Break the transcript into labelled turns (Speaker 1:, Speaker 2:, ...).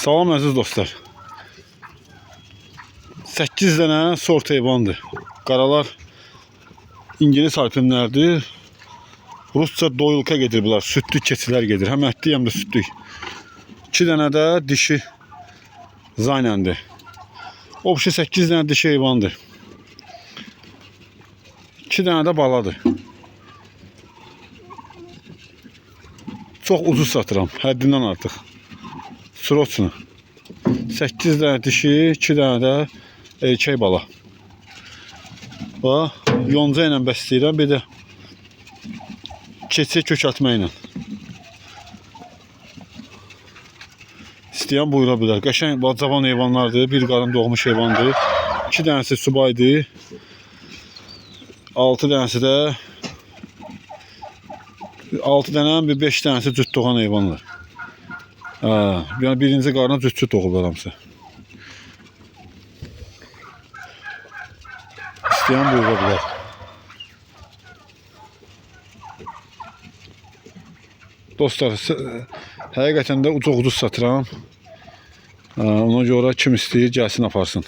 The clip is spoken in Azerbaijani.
Speaker 1: Salam əziz dostlar. 8 dənə sort heyvandır. Qaralar İngilis alpinlərdir. Rusca doyulka gedir bunlar. Sütlü keçilər gedir. Həm ətli, həm də sütlü. 2 dənə də dişi zaynəndir. Obşi 8 dənə dişi heyvandır. 2 dənə də baladır. Çox ucuz satıram. Həddindən artıq. Sroçunu. 8 dənə dişi, 2 dənə də erkək bala. Bax, yonca ilə bəsləyirəm, bir də keçi kökəltmə ilə. İstəyən buyura bilər. Qəşəng, cavan heyvanlardır, bir qarın doğmuş heyvandır. 2 dənəsi subaydır. 6 dənəsi də 6 dənə, 5 dənəsi cüt doğan heyvanlar. Yəni birinci qarına cüt doğublar hamısı. İstəyən buyura bilər. Dostlar, həqiqətən də ucuz satıram. Ona görə kim istəyir gəlsin aparsın.